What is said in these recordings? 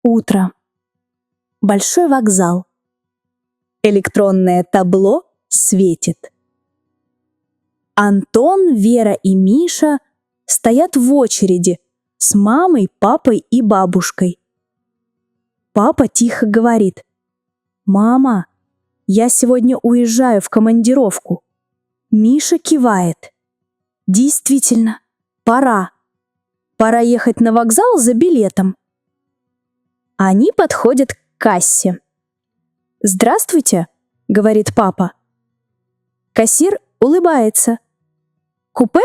Утро. Большой вокзал. Электронное табло светит. Антон, Вера и Миша стоят в очереди с мамой, папой и бабушкой. Папа тихо говорит: «Мама, я сегодня уезжаю в командировку». Миша кивает. Действительно, пора. Пора ехать на вокзал за билетом. Они подходят к кассе. «Здравствуйте», — говорит папа. Кассир улыбается. «Купе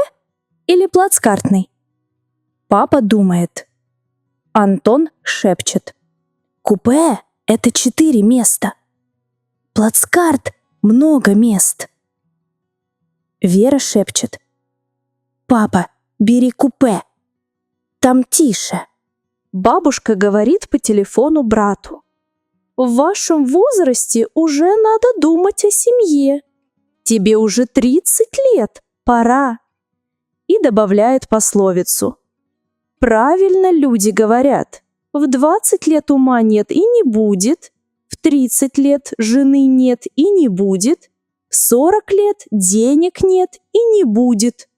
или плацкартный?» Папа думает. Антон шепчет: «Купе — это 4 места. Плацкарт — много мест». Вера шепчет: «Папа, бери купе. Там тише». Бабушка говорит по телефону брату: «В вашем возрасте уже надо думать о семье. Тебе уже 30 лет, пора». И добавляет пословицу: «Правильно люди говорят, в 20 лет ума нет и не будет, в 30 лет жены нет и не будет, в 40 лет денег нет и не будет».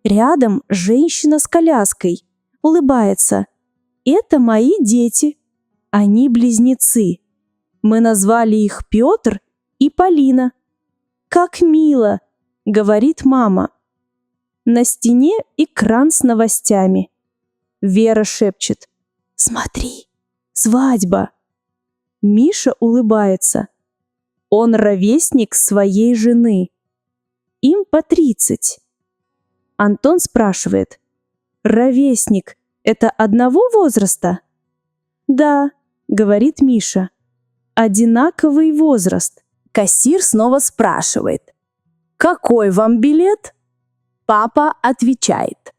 Рядом женщина с коляской улыбается. «Это мои дети. Они близнецы. Мы назвали их Петр и Полина». «Как мило», — говорит мама. На стене экран с новостями. Вера шепчет: «Смотри, свадьба». Миша улыбается. Он ровесник своей жены. Им по 30. Антон спрашивает: «Ровесник — это одного возраста?» «Да», — говорит Миша, — «одинаковый возраст». Кассир снова спрашивает: «Какой вам билет?» Папа отвечает: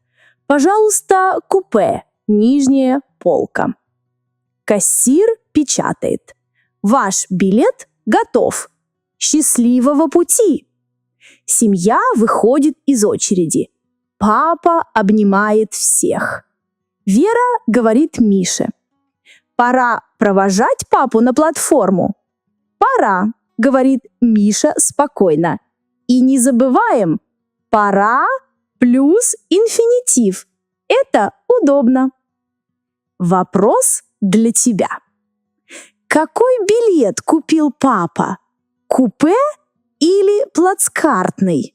«Пожалуйста, купе, нижняя полка». Кассир печатает: «Ваш билет готов. Счастливого пути!» Семья выходит из очереди. Папа обнимает всех. Вера говорит Мише: «Пора провожать папу на платформу». «Пора», — говорит Миша спокойно. «И не забываем, пора плюс инфинитив. Это удобно». Вопрос для тебя. Какой билет купил папа? Купе или плацкартный?